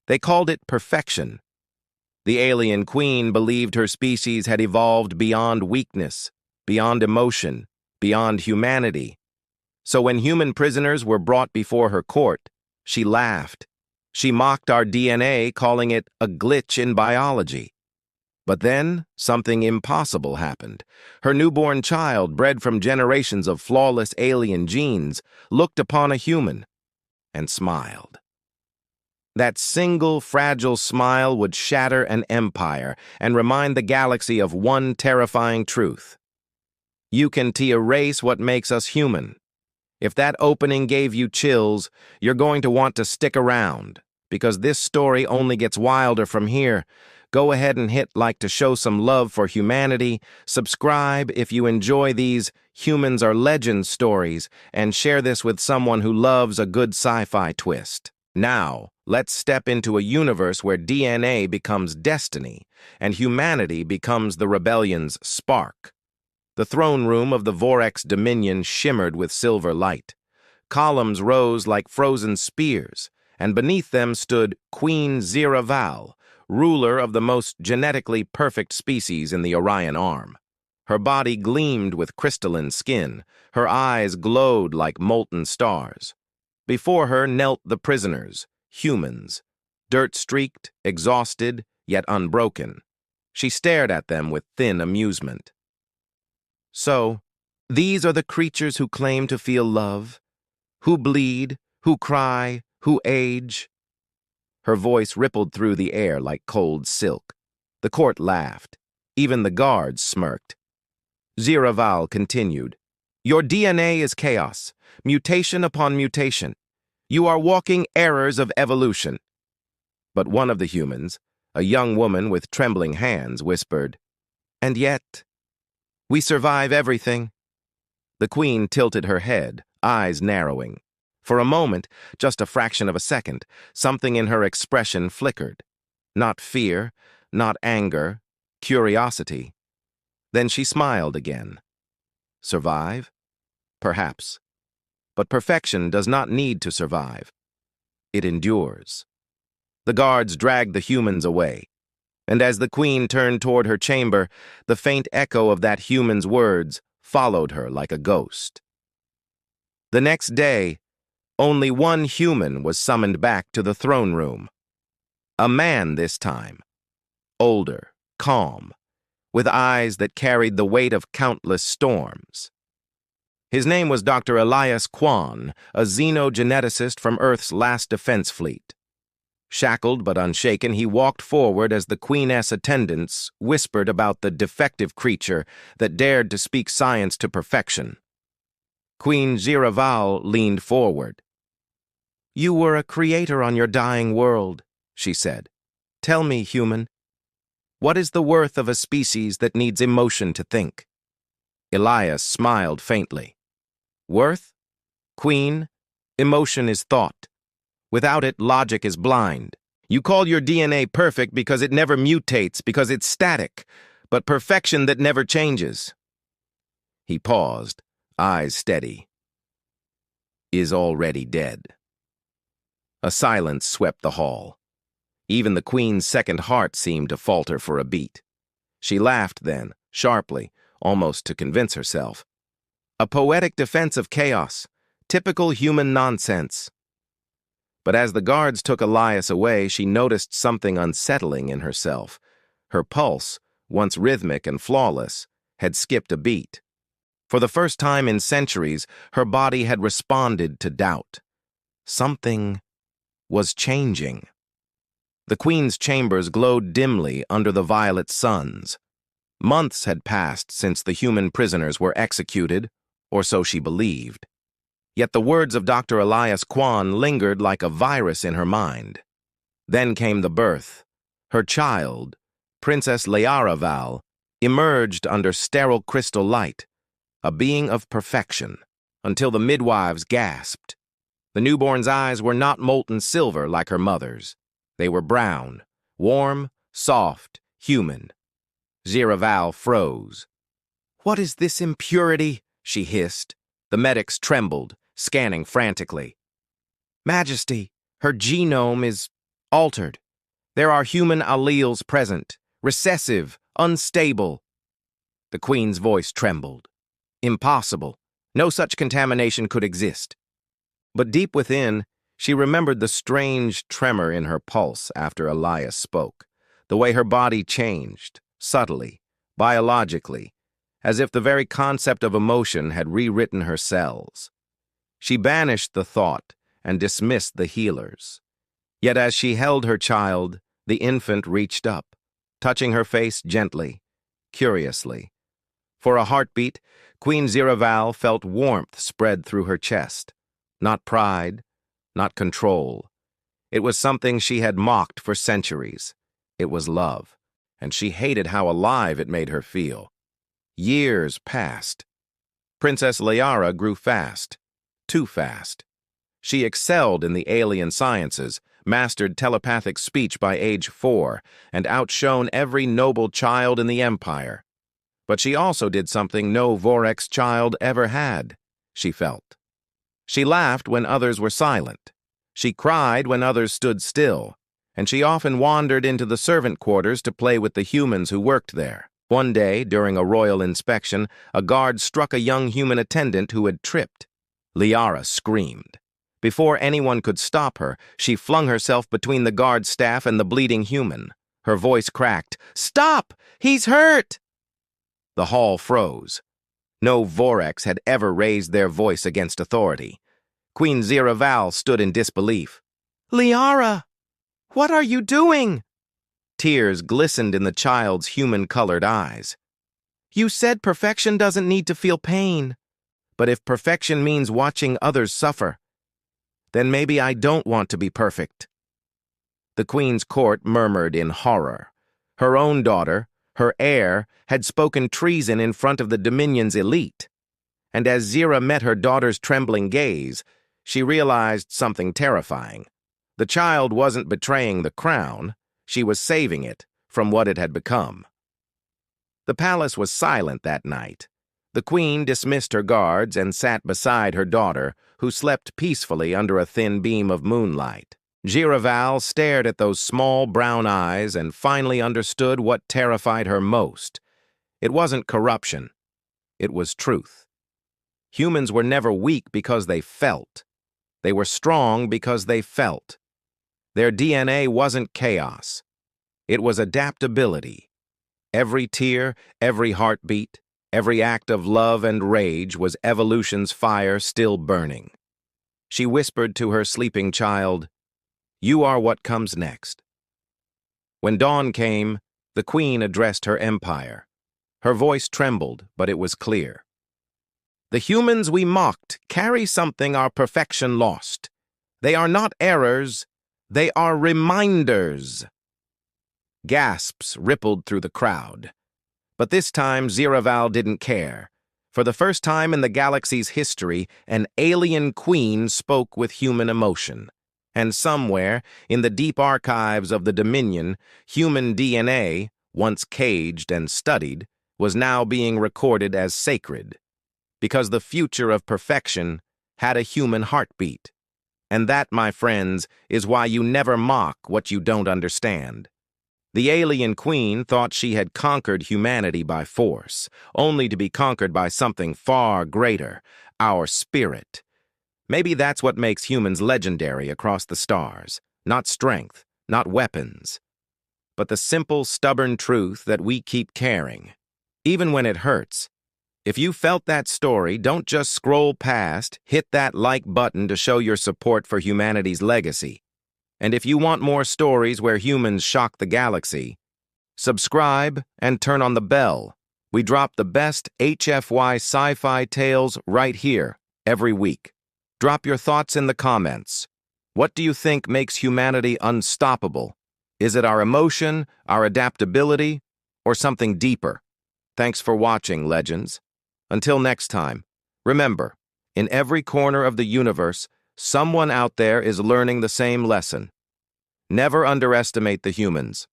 They called it perfection. The alien queen believed her species had evolved beyond weakness, beyond emotion, beyond humanity. So when human prisoners were brought before her court, she laughed. She mocked our DNA, calling it a glitch in biology. But then, something impossible happened. Her newborn child, bred from generations of flawless alien genes, looked upon a human and smiled. That single, fragile smile would shatter an empire and remind the galaxy of one terrifying truth. You can erase what makes us human. If that opening gave you chills, you're going to want to stick around, because this story only gets wilder from here. Go ahead and hit like to show some love for humanity, subscribe if you enjoy these Humans Are Legends stories, and share this with someone who loves a good sci-fi twist. Now, let's step into a universe where DNA becomes destiny, and humanity becomes the rebellion's spark. The throne room of the Vorex Dominion shimmered with silver light. Columns rose like frozen spears, and beneath them stood Queen Ziraval, ruler of the most genetically perfect species in the Orion Arm. Her body gleamed with crystalline skin, her eyes glowed like molten stars. Before her knelt the prisoners, humans, dirt-streaked, exhausted, yet unbroken. She stared at them with thin amusement. So, these are the creatures who claim to feel love, who bleed, who cry, who age. Her voice rippled through the air like cold silk. The court laughed. Even the guards smirked. Ziraval continued, "Your DNA is chaos, mutation upon mutation. You are walking errors of evolution." But one of the humans, a young woman with trembling hands, whispered, "And yet, we survive everything." The queen tilted her head, eyes narrowing. For a moment, just a fraction of a second, something in her expression flickered. Not fear, not anger, curiosity. Then she smiled again. Survive? Perhaps. But perfection does not need to survive. It endures. The guards dragged the humans away, and as the queen turned toward her chamber, the faint echo of that human's words followed her like a ghost. The next day, only one human was summoned back to the throne room. A man this time, older, calm, with eyes that carried the weight of countless storms. His name was Dr. Elias Kwan, a xenogeneticist from Earth's last defense fleet. Shackled but unshaken, he walked forward as the Queen's attendants whispered about the defective creature that dared to speak science to perfection. Queen Ziraval leaned forward. "You were a creator on your dying world," she said. "Tell me, human, what is the worth of a species that needs emotion to think?" Elias smiled faintly. "Worth? Queen, emotion is thought. Without it, logic is blind. You call your DNA perfect because it never mutates, because it's static, but perfection that never changes." He paused, eyes steady. "Is already dead." A silence swept the hall. Even the queen's second heart seemed to falter for a beat. She laughed then, sharply, almost to convince herself. A poetic defense of chaos, typical human nonsense. But as the guards took Elias away, she noticed something unsettling in herself. Her pulse, once rhythmic and flawless, had skipped a beat. For the first time in centuries, her body had responded to doubt. Something was changing. The queen's chambers glowed dimly under the violet suns. Months had passed since the human prisoners were executed, or so she believed. Yet the words of Dr. Elias Kwan lingered like a virus in her mind. Then came the birth. Her child, Princess Learaval, emerged under sterile crystal light, a being of perfection, until the midwives gasped. The newborn's eyes were not molten silver like her mother's. They were brown, warm, soft, human. Ziraval froze. "What is this impurity?" she hissed. The medics trembled, scanning frantically. "Majesty, her genome is altered. There are human alleles present, recessive, unstable. The Queen's voice trembled. Impossible. No such contamination could exist. But deep within, she remembered the strange tremor in her pulse after Elias spoke, the way her body changed, subtly, biologically, as if the very concept of emotion had rewritten her cells. She banished the thought and dismissed the healers. Yet as she held her child, the infant reached up, touching her face gently, curiously. For a heartbeat, Queen Ziraval felt warmth spread through her chest. Not pride, not control. It was something she had mocked for centuries. It was love, and she hated how alive it made her feel. Years passed. Princess Liara grew fast, too fast. She excelled in the alien sciences, mastered telepathic speech by age 4, and outshone every noble child in the Empire. But she also did something no Vorex child ever had, she felt. She laughed when others were silent. She cried when others stood still, and she often wandered into the servant quarters to play with the humans who worked there. One day, during a royal inspection, a guard struck a young human attendant who had tripped. Liara screamed. Before anyone could stop her, she flung herself between the guard's staff and the bleeding human. Her voice cracked. "Stop! He's hurt!" The hall froze. No Vorex had ever raised their voice against authority. Queen Ziraval stood in disbelief. "Liara, what are you doing?" Tears glistened in the child's human-colored eyes. "You said perfection doesn't need to feel pain. But if perfection means watching others suffer, then maybe I don't want to be perfect." The Queen's court murmured in horror. Her own daughter, her heir, had spoken treason in front of the Dominion's elite. And as Zira met her daughter's trembling gaze, she realized something terrifying. The child wasn't betraying the crown, she was saving it from what it had become. The palace was silent that night. The Queen dismissed her guards and sat beside her daughter, who slept peacefully under a thin beam of moonlight. Ziraval stared at those small brown eyes and finally understood what terrified her most. It wasn't corruption. It was truth. Humans were never weak because they felt. They were strong because they felt. Their DNA wasn't chaos. It was adaptability. Every tear, every heartbeat, every act of love and rage was evolution's fire still burning. She whispered to her sleeping child, "You are what comes next." When dawn came, the Queen addressed her empire. Her voice trembled, but it was clear. "The humans we mocked carry something our perfection lost. They are not errors, they are reminders." Gasps rippled through the crowd. But this time, Ziraval didn't care. For the first time in the galaxy's history, an alien queen spoke with human emotion. And somewhere, in the deep archives of the Dominion, human DNA, once caged and studied, was now being recorded as sacred. Because the future of perfection had a human heartbeat. And that, my friends, is why you never mock what you don't understand. The alien queen thought she had conquered humanity by force, only to be conquered by something far greater, our spirit. Maybe that's what makes humans legendary across the stars. Not strength, not weapons, but the simple, stubborn truth that we keep carrying, even when it hurts. If you felt that story, don't just scroll past, hit that like button to show your support for humanity's legacy. And if you want more stories where humans shock the galaxy, subscribe and turn on the bell. We drop the best HFY Sci-Fi tales right here, every week. Drop your thoughts in the comments. What do you think makes humanity unstoppable? Is it our emotion, our adaptability, or something deeper? Thanks for watching, legends. Until next time, remember, in every corner of the universe, someone out there is learning the same lesson. Never underestimate the humans.